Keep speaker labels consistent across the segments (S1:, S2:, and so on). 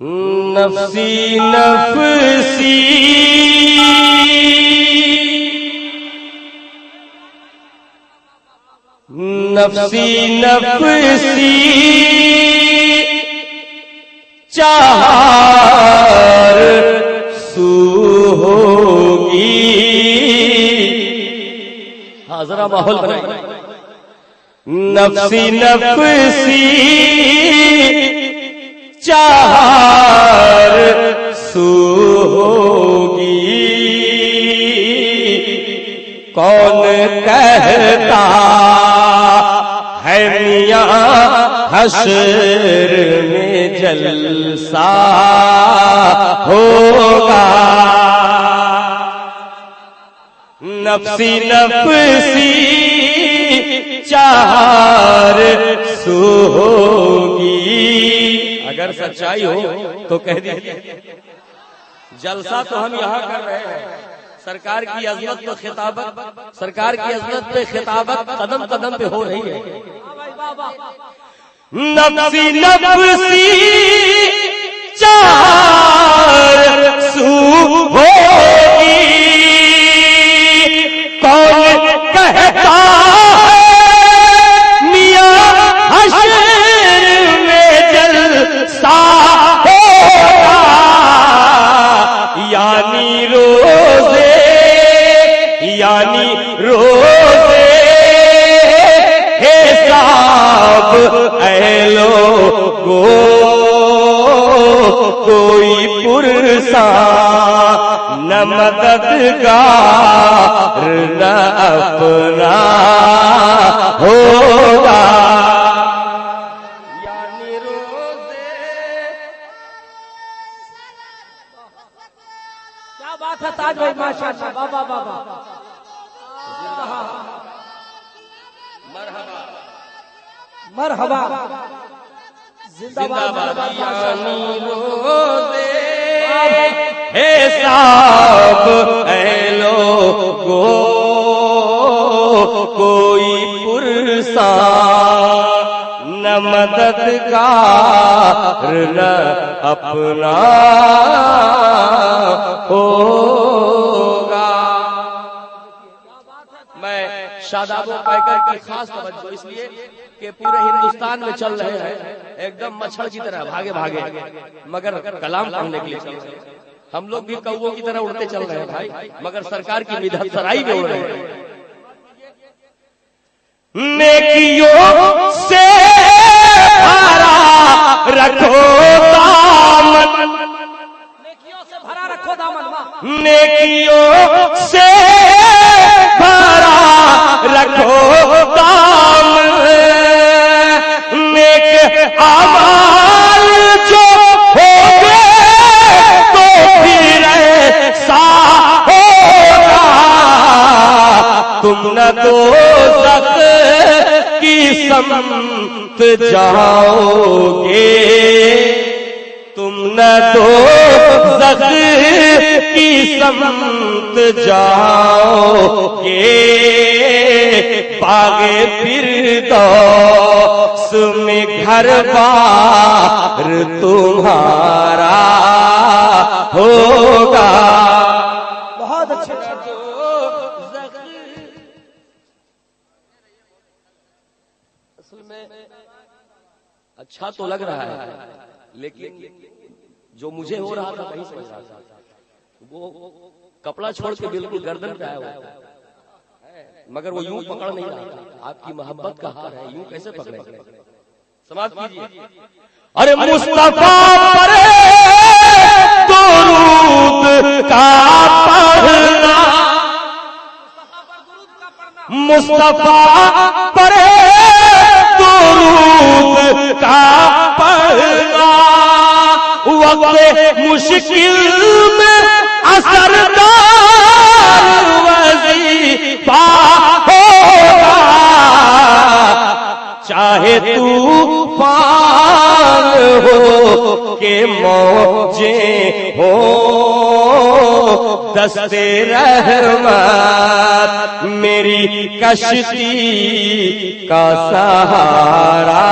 S1: نفسی نفسی نفسی نفسی چار سو ہوگی. ہاں ذرا ماحول بنائیں. نفسی نفسی چار سو ہوگی. کون کہتا ہے میاں حشر میں جلسہ ہوگا. نفسی نفسی چار سو ہوگی. اگر سچائی ہو تو کہہ دیجیے. جلسہ تو ہم یہاں کر رہے ہیں. سرکار کی عظمت پہ خطابت، سرکار کی عظمت پہ خطابت قدم قدم پہ ہو رہی ہے. نفسی نفسی چار سو ہوگی. کون کہتا ہے میاں حشر میں جلسہ ہوگا. یعنی روزے حساب اے لوگو کوئی پرسا نہ مددگار نہ اپنا ہوگا. یعنی روزے.
S2: کیا بات ہے تاج بھائی، ماشاءاللہ. بابا بابا مرحبا زندہ باد.
S1: یعنی روزے حساب اے لوگو کوئی پرسا نہ مددگار نہ اپنا ہوگا. میں شاداب و پیکر کی خاص توجہ اس لیے کہ پورے ہندوستان میں چل رہے ہیں ایک دم مچھڑ کی طرح بھاگے بھاگے، مگر کلام پڑھنے کے لیے چل رہے ہیں. ہم لوگ بھی کووں کی طرح اڑتے چل رہے ہیں بھائی، مگر سرکار کی مدحت سرائی میں اڑ رہے ہیں. نیکیوں سے بھرا رکھو دامن،
S2: نیکیوں سے بھرا رکھو دامن.
S1: نیکیوں سے بھرا رکھو دامن. نیک اعمال جو ہوگے تو پھر ایسا ہوگا. تم نہ دوزخ کی سمت جاؤ گے، تم نہ دوزخ کی سمت جاؤ گے. باغ فردوس میں گھر بار تمہارا ہوگا.
S2: بہت اچھے.
S1: اصل میں اچھا تو لگ رہا ہے، لیکن جو مجھے ہو رہا تھا وہی سمجھ رہا تھا. وہ کپڑا چھوڑ کے بالکل گردن پہ آیا ہوا ہے، مگر وہ یوں پکڑ نہیں رہا تھا. آپ کی محبت کا ہار ہے، یوں کیسے پکڑے؟ سماعت کیجیے. ارے مصطفیٰ پر درود کا پڑھنا، مصطفیٰ پر درود کا پڑھنا وقت مشکل میں اثردار وظیفہ ہوگا. چاہے طوفان ہو کہ موجیں ہو، دست رحمت میری کشتی کا سہارا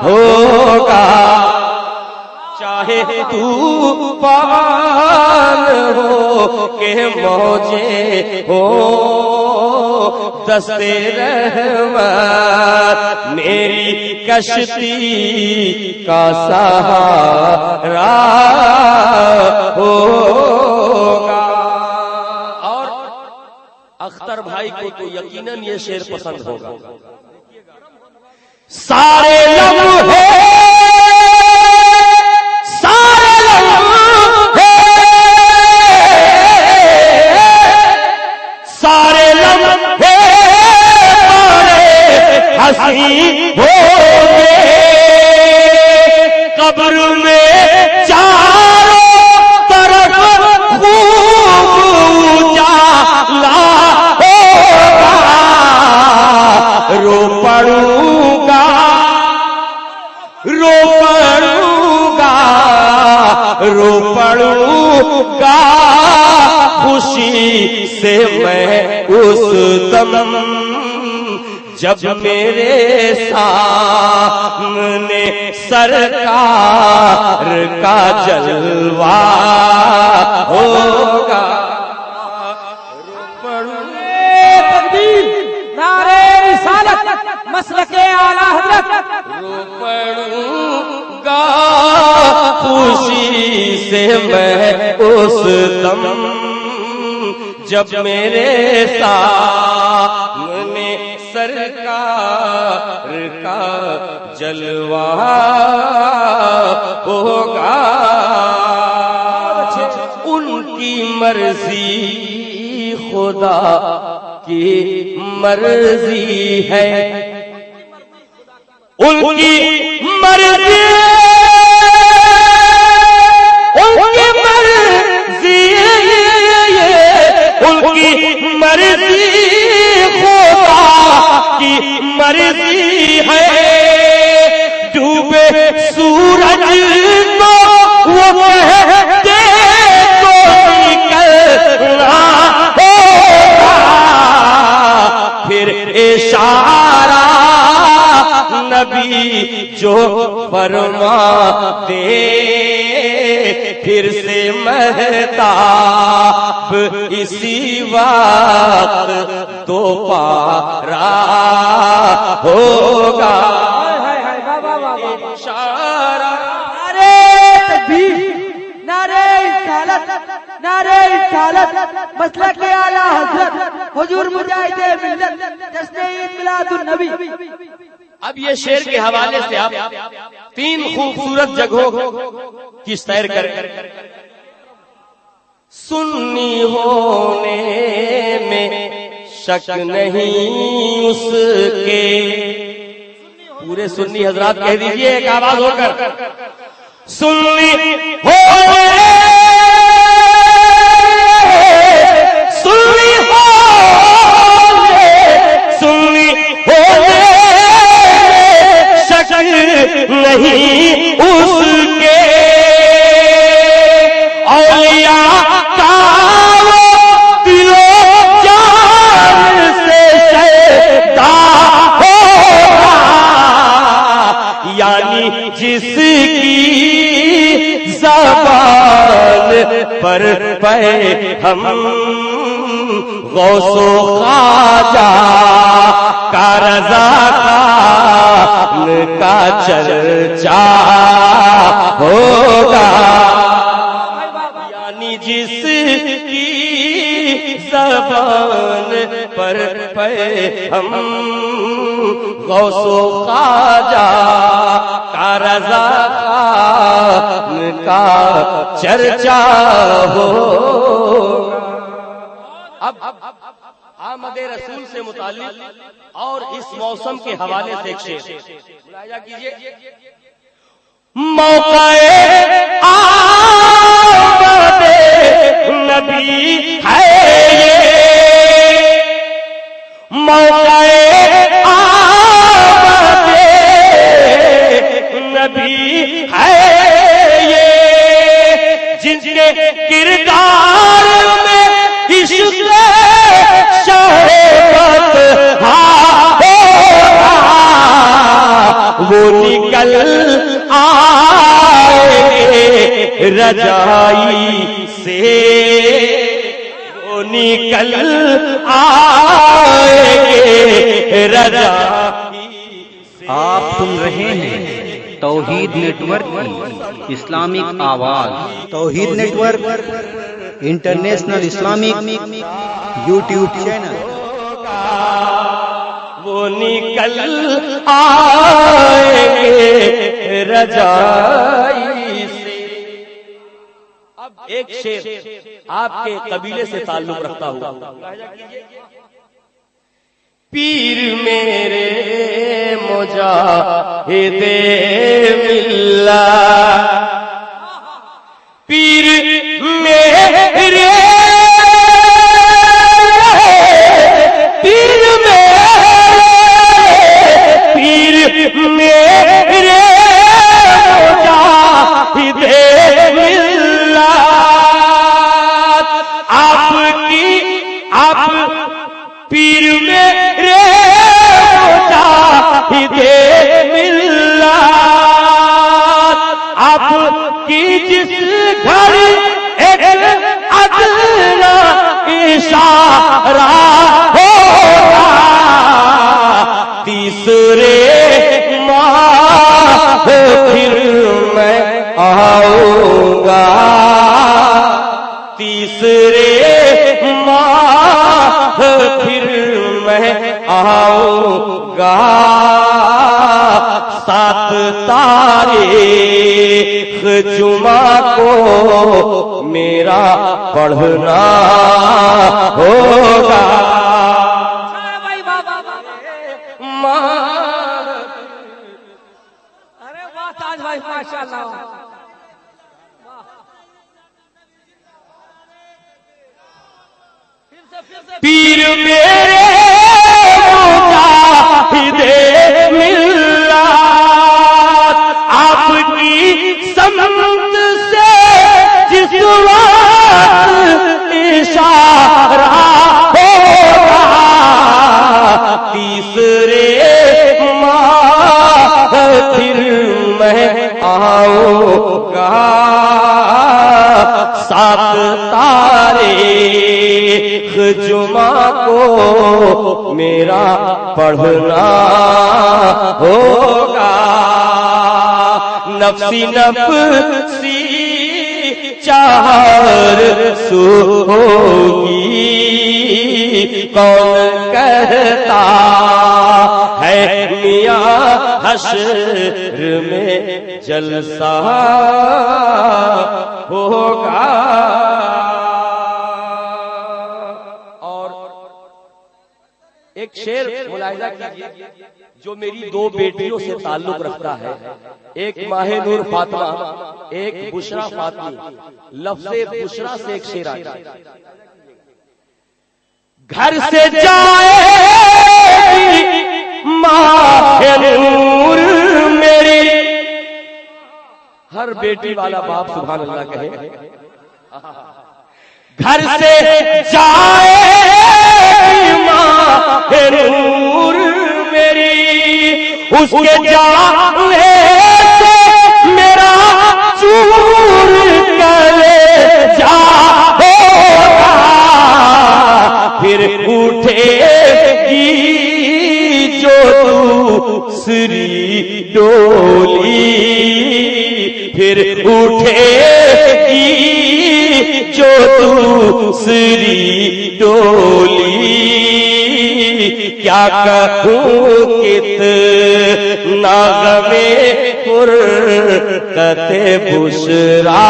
S1: ہوگا. چاہے طوفان ہو کہ موجیں ہو دستے رحمت میری کشتی کا سہارا ہوگا. اور اختر بھائی کو تو یقیناً یہ شعر پسند ہوگا. سارے لمحے ہنسی ہو گے قبر میں چاروں طرف خوب اجالا ہوگا. رو پڑوں گا رو پڑوں گا رو پڑوں گا خوشی سے میں اس دم جب میرے سامنے سرکار کا جلوہ ہوگا.
S2: تکبیر نعرہ رسالت مسلک اعلی حضرت.
S1: رو پڑوں گا خوشی سے میں اس دم جب میرے سامنے سرکار کا جلوہ ہوگا. ان کی مرضی خدا کی مرضی ہے ان کی مرضی ان کی مرضی ان کی مرضی خدا کی مرضی ہے. ڈوبے سورج کو وہ کہتے تو نکلنا ہوگا. پھر اشارہ نبی جو فرما دے پھر سے مہتاب اسی وقت تو پارا ہوگا. اشارہ
S2: نعرہ تکبیر نعرہ رسالت نعرہ رسالت مسلک اعلی حضرت حضور مجاہد ملت جشن عید میلاد النبی.
S1: اب یہ شعر کے حوالے سے آپ 3 خوبصورت جگہوں کی سیر کریں. سنی ہونے میں شک نہیں اس کے. پورے سنی حضرات کہہ دیجئے ایک آواز ہو کر. سنی ہونے سنی ہونے سنی ہونے شک نہیں اس کے. اولیاء کا وہ دل و جان سے شیدا ہوگا. یعنی جس کی زبان پر پہ ہم غوث و خواجہ کا رضا کا چرچا ہوگا. یعنی جس کی زبان پر پہ ہم غوث و خواجہ کا رضا کا چرچا ہوگا. اب آمد رسول سے متعلق اور اس موسم کے حوالے سے ایک شعر ملاحظہ کیجیے. موقع آمد نبی ہے یہ موقع آمد نبی ہے یہ جن کے کردار میں عشق شہوت وہ نکل آئے رجائی سے وہ نکل آئیں گے رجائی سے۔
S3: آپ سن رہے ہیں توحید نیٹ ورک کی اسلامک آواز۔ Tawheed network international Islamic YouTube channel.
S1: وہ نکل آئیں گے رجائی سے۔ اب ایک شعر آپ کے قبیلے سے تعلق رکھتا ہوں۔ پیر میرے مجاہد ملت، پیر میرے تیسرے ماہ پھر میں آؤں گا، تیسرے ماہ پھر میں آؤں گا، سات تاریخ جمعہ کو میرا پڑھنا ہوگا۔
S2: ارے واہ تاج بھائی ماشاءاللہ۔
S1: پیر میرے مجاہد ملت، آپ کی سمت سے جس وقت اشارہ ہوگا، تیسرے ماہ پھر میں آؤں گا، سات تاریخ جمعہ کو میرا پڑھنا ہوگا۔ نفسی نفسی چار سو ہوگی، کون کہتا ہے میاں حشر میں جلسہ ہوگا۔ ایک شعر ملاحظہ کیجیے جو میری دو بیٹیوں سے تعلق رکھتا ہے، ایک ماہ نور فاطمہ، ایک بشرا فاطمی۔ لفظ بشرا سے ایک شعر آیا، گھر سے جائے ماہ نور میری، ہر بیٹی والا باپ سبحان اللہ کہے، گھر سے جائے ماہ نور میری، اس کے جانے سے میرا چور کلیجہ ہوگا، پھر اٹھے گی جو دوسری ڈولی، پھر اٹھے گی جو دوسری ڈولی، کیا کہوں کتنا غمِ فرقت بشرا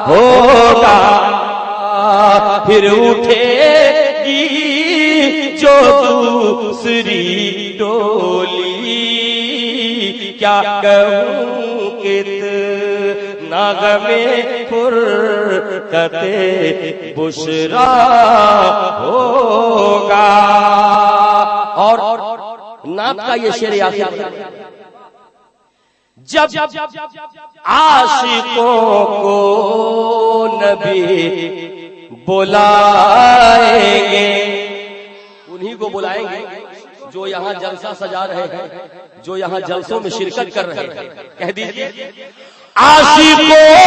S1: ہوگا، پھر اٹھے گی جو دوسری ڈولی، کیا کہوں کتنا غمِ فرقت بشرا ہوگا۔ اور نعت کا یہ شعر آخر، جب عاشقوں کو نبی بلائیں گے، انہی کو بلائیں گے جو یہاں جلسہ سجا رہے ہیں، جو یہاں جلسوں میں شرکت کر رہے ہیں، کہہ دیجیے عاشقوں